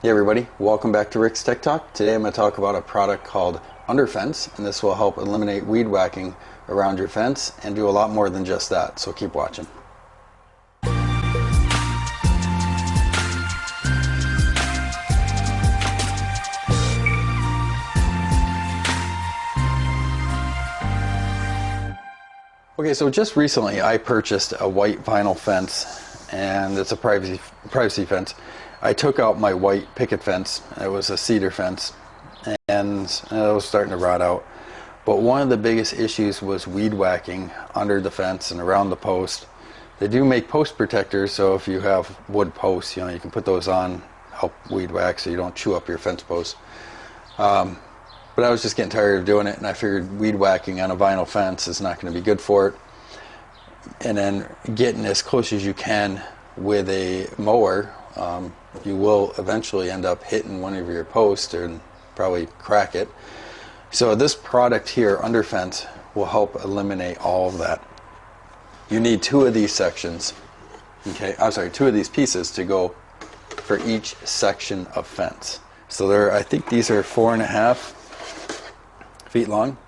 Hey everybody, welcome back to Rick's Tech Talk. Today I'm going to talk about a product called Underfence, and this will help eliminate weed whacking around your fence and do a lot more than just that, so keep watching. Okay, so just recently I purchased a white vinyl fence, and it's a privacy fence. I took out my white picket fence. It was a cedar fence, and it was starting to rot out. But one of the biggest issues was weed whacking under the fence and around the post. They do make post protectors, so if you have wood posts, you can put those on, help weed whack so you don't chew up your fence posts. But I was just getting tired of doing it, and I figured weed whacking on a vinyl fence is not going to be good for it. And then getting as close as you can with a mower, you will eventually end up hitting one of your posts and probably crack it. So this product here, Underfence, will help eliminate all of that. You need two of these sections, two of these pieces to go for each section of fence. So I think these are 4.5 feet long,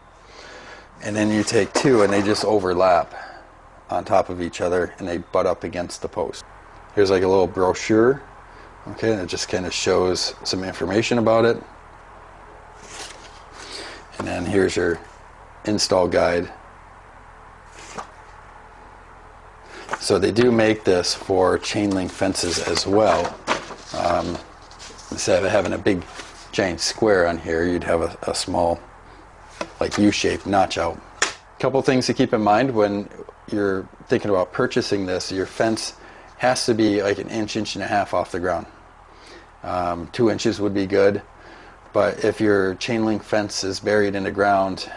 and then you take two and they just overlap on top of each other and they butt up against the post. Here's like a little brochure, and it just kind of shows some information about it. And then here's your install guide. So they do make this for chain link fences as well. Instead of having a big giant square on here, you'd have a small, like U-shaped notch out. A couple things to keep in mind when you're thinking about purchasing this: your fence has to be like an inch and a half off the ground. 2 inches would be good, but if your chain link fence is buried in the ground,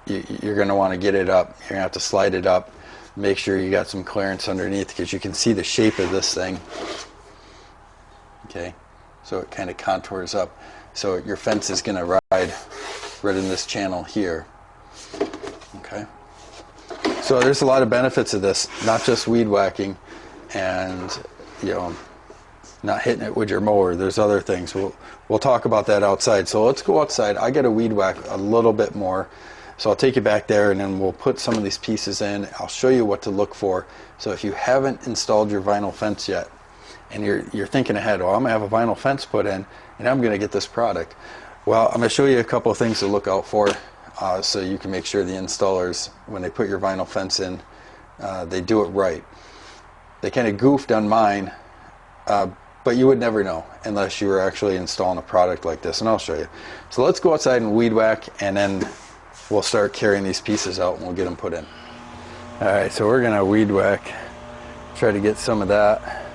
you're going to want to get it up. You're going to have to slide it up, make sure you got some clearance underneath, because you can see the shape of this thing. So it kind of contours up. So your fence is going to ride right in this channel here. So there's a lot of benefits of this, not just weed whacking and not hitting it with your mower. There's other things. We'll talk about that outside. So let's go outside. I got to weed whack a little bit more, so I'll take you back there and then we'll put some of these pieces in. I'll show you what to look for. So if you haven't installed your vinyl fence yet and you're thinking ahead, I'm gonna have a vinyl fence put in and I'm gonna get this product, well, I'm gonna show you a couple of things to look out for, so you can make sure the installers, when they put your vinyl fence in, they do it right. They kind of goofed on mine, but you would never know unless you were actually installing a product like this, and I'll show you. So let's go outside and weed whack, and then we'll start carrying these pieces out and we'll get them put in. Alright, so we're going to weed whack, try to get some of that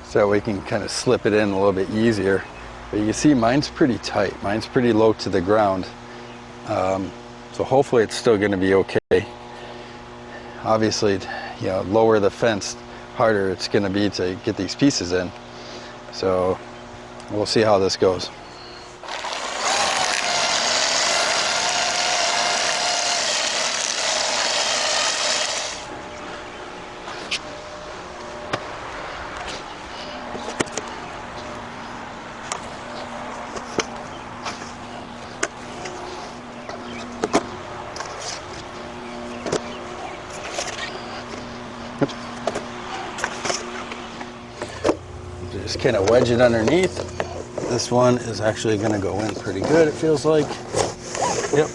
so that we can kind of slip it in a little bit easier. But you can see mine's pretty tight. Mine's pretty low to the ground. So hopefully it's still going to be okay. Obviously, lower the fence, harder it's going to be to get these pieces in. So we'll see how this goes. Just kind of wedge it underneath. This one is actually going to go in pretty good, it feels like. Yep.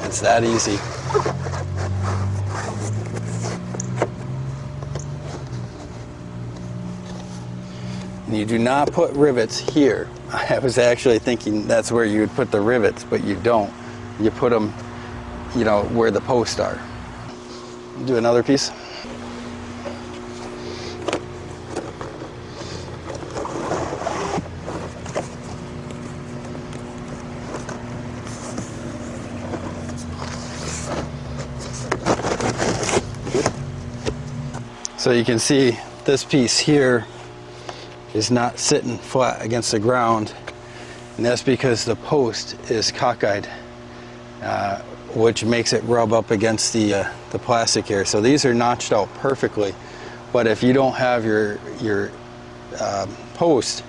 It's that easy. And you do not put rivets here. I was actually thinking that's where you would put the rivets, but you don't. You put them, where the posts are. Do another piece. So you can see this piece here is not sitting flat against the ground, and that's because the post is cockeyed, which makes it rub up against the plastic here. So these are notched out perfectly. But if you don't have your post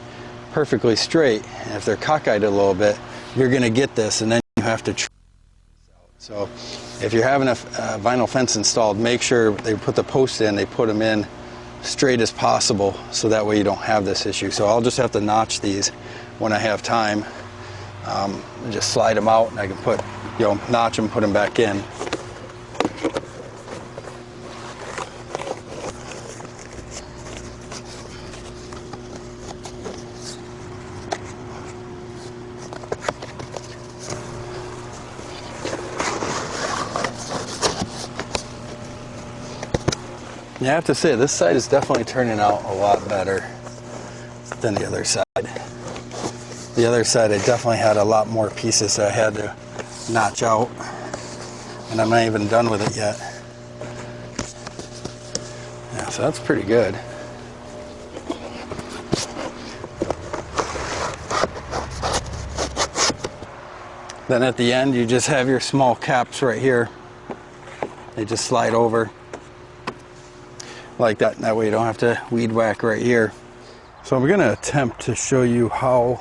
perfectly straight, and if they're cockeyed a little bit, you're going to get this, and then you have to trim this out. So if you're having a vinyl fence installed, make sure they put the posts in, they put them in straight as possible, so that way you don't have this issue. So I'll just have to notch these when I have time. Just slide them out, and I can put, notch them, put them back in. Yeah, I have to say, this side is definitely turning out a lot better than the other side. The other side, I definitely had a lot more pieces that I had to notch out, and I'm not even done with it yet. Yeah, so that's pretty good. Then at the end, you just have your small caps right here. They just slide over like that, and that way you don't have to weed whack right here. So I'm going to attempt to show you how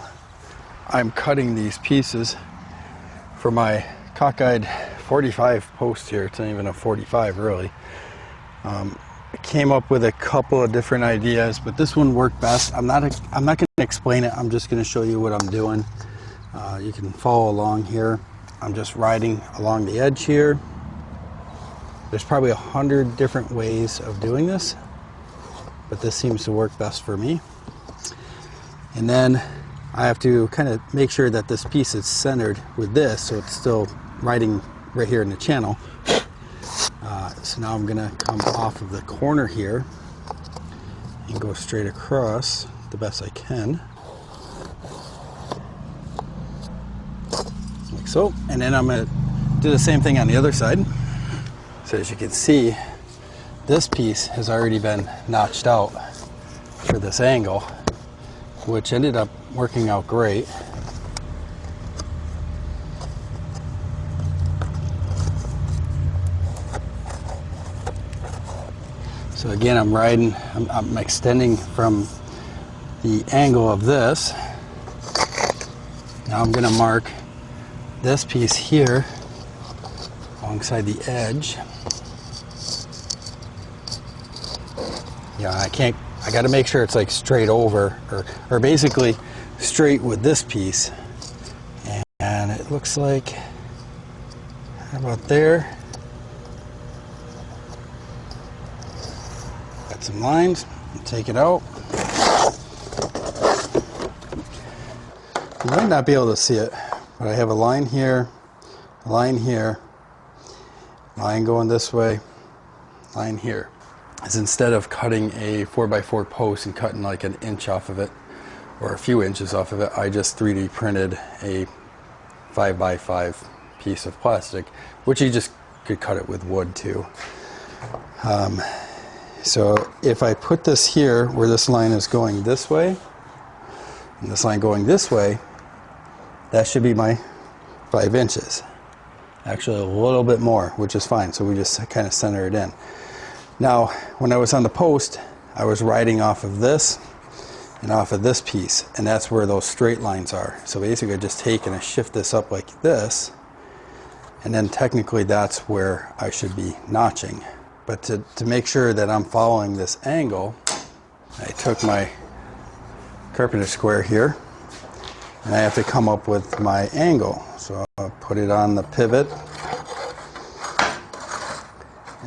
I'm cutting these pieces for my cockeyed 45 post here. It's not even a 45 really. I came up with a couple of different ideas, but this one worked best. I'm not going to explain it. I'm just going to show you what I'm doing. You can follow along here. I'm just riding along the edge here. There's probably 100 different ways of doing this, but this seems to work best for me. And then I have to kind of make sure that this piece is centered with this, so it's still riding right here in the channel. So now I'm going to come off of the corner here and go straight across the best I can. Like so. And then I'm going to do the same thing on the other side. So as you can see, this piece has already been notched out for this angle, which ended up working out great. So again, I'm extending from the angle of this. Now I'm going to mark this piece here alongside the edge. Yeah, I got to make sure it's like straight over, or basically straight with this piece. And it looks like, how about there? Got some lines, take it out. You might not be able to see it, but I have a line here, a line here, line going this way, line here. Is instead of cutting a 4x4 post and cutting like an inch off of it or a few inches off of it, I just 3D printed a 5x5 piece of plastic, which you just could cut it with wood too. So if I put this here where this line is going this way and this line going this way, that should be my 5 inches. Actually a little bit more, which is fine. So we just kind of center it in. Now, when I was on the post, I was riding off of this and off of this piece, and that's where those straight lines are. So basically I just take and I shift this up like this, and then technically that's where I should be notching. But to make sure that I'm following this angle, I took my carpenter square here, and I have to come up with my angle. So I'll put it on the pivot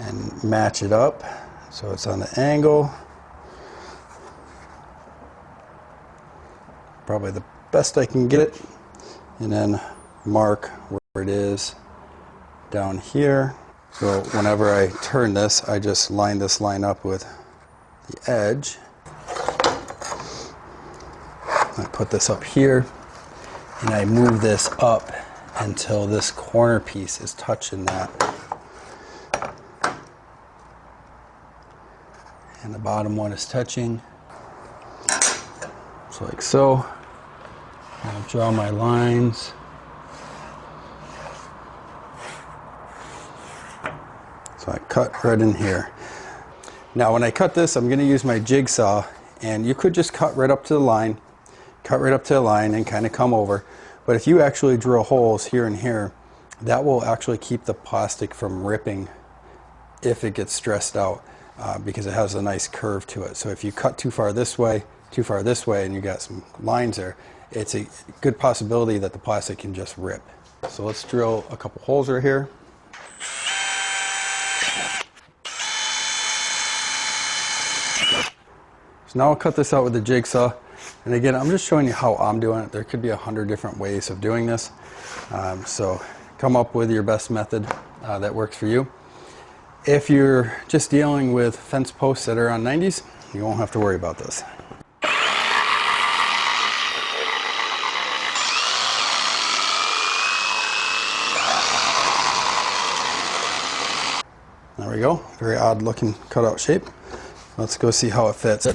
and match it up so it's on the angle. Probably the best I can get it, and then mark where it is down here. So whenever I turn this, I just line this line up with the edge. I put this up here and I move this up until this corner piece is touching that. And the bottom one is touching. So like so. I'll draw my lines. So I cut right in here. Now when I cut this, I'm going to use my jigsaw, and you could just cut right up to the line, and kind of come over. But if you actually drill holes here and here, that will actually keep the plastic from ripping if it gets stressed out, because it has a nice curve to it. So if you cut too far this way, and you got some lines there, it's a good possibility that the plastic can just rip. So let's drill a couple holes right here. So now I'll cut this out with the jigsaw. And again, I'm just showing you how I'm doing it. There could be 100 different ways of doing this. So come up with your best method that works for you. If you're just dealing with fence posts that are on 90s, you won't have to worry about this. There we go. Very odd looking cutout shape. Let's go see how it fits.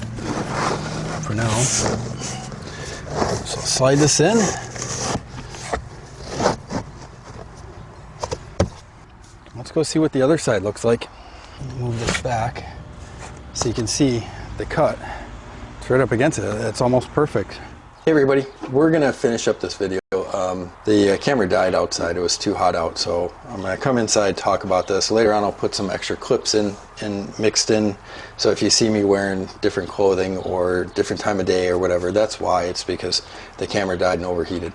For now, so slide this in. Let's go see what the other side looks like. Move this back so you can see the cut. It's right up against it. It's almost perfect. Hey everybody, we're gonna finish up this video. The camera died outside. It was too hot out, so I'm gonna come inside, talk about this. Later on I'll put some extra clips in and mixed in, so if you see me wearing different clothing or different time of day or whatever, that's why. It's because the camera died and overheated.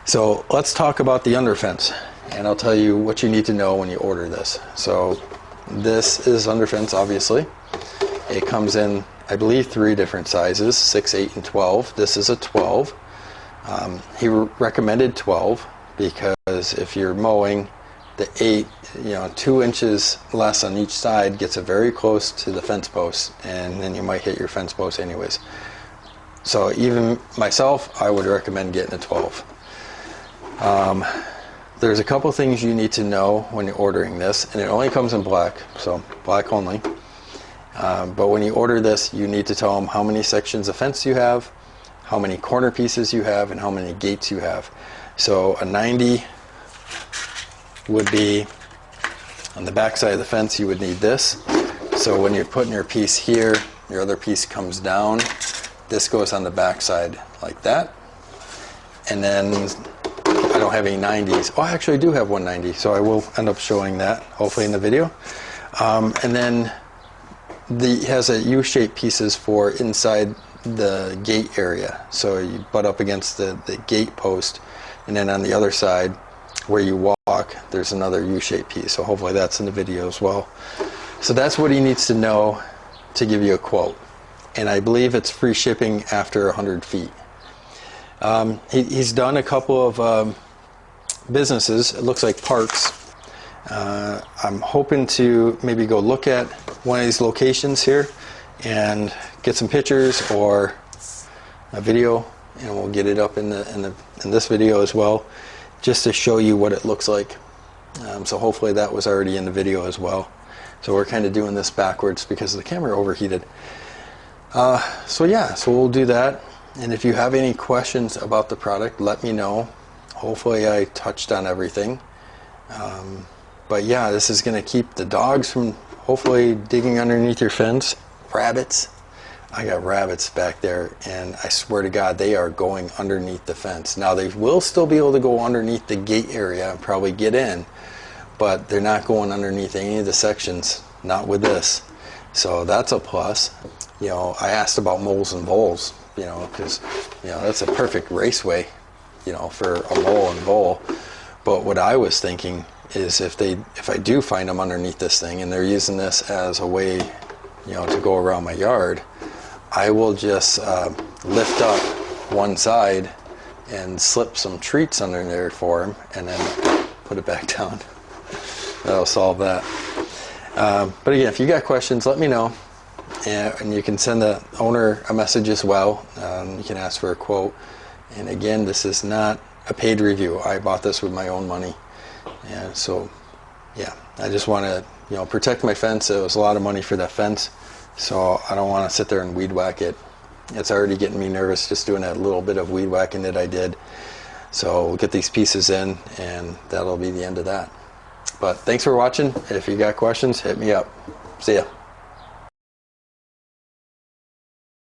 So let's talk about the Underfence, and I'll tell you what you need to know when you order this. So this is Underfence, obviously. It comes in, I believe, 3 different sizes, 6, 8, and 12. This is a 12. He recommended 12 because if you're mowing, the 8, 2 inches less on each side gets it very close to the fence post, and then you might hit your fence post anyways. So even myself, I would recommend getting a 12. There's a couple things you need to know when you're ordering this, and it only comes in black, so black only. But when you order this, you need to tell them how many sections of fence you have, how many corner pieces you have, and how many gates you have. So a 90 would be on the back side of the fence. You would need this. So when you're putting your piece here, your other piece comes down. This goes on the back side like that. And then I don't have any 90s. Oh, actually I do have one 90, so I will end up showing that hopefully in the video. And then it has a U-shaped pieces for inside the gate area, so you butt up against the gate post, and then on the other side where you walk, there's another U-shaped piece. So hopefully that's in the video as well. So that's what he needs to know to give you a quote, and I believe it's free shipping after 100 feet. He's done a couple of businesses, it looks like parks. I'm hoping to maybe go look at one of these locations here and get some pictures or a video, and we'll get it up in this video as well, just to show you what it looks like. So hopefully that was already in the video as well. So we're kind of doing this backwards because the camera overheated. So yeah, so we'll do that. And if you have any questions about the product, let me know. Hopefully I touched on everything. But yeah, this is going to keep the dogs from hopefully digging underneath your fence. Rabbits. I got rabbits back there, and I swear to God they are going underneath the fence. Now they will still be able to go underneath the gate area and probably get in, but they're not going underneath any of the sections, not with this. So that's a plus. I asked about moles and voles, because that's a perfect raceway, for a mole and vole. But what I was thinking is if I do find them underneath this thing and they're using this as a way, to go around my yard, I will just lift up one side and slip some treats under there for him, and then put it back down. That'll solve that. But again, if you got questions, let me know, and you can send the owner a message as well. You can ask for a quote. And again, this is not a paid review. I bought this with my own money, and so yeah, I just want to protect my fence. It was a lot of money for that fence, so I don't want to sit there and weed whack it. It's already getting me nervous just doing that little bit of weed whacking that I did. So we'll get these pieces in, and that'll be the end of that. But thanks for watching. If you got questions, hit me up. See ya.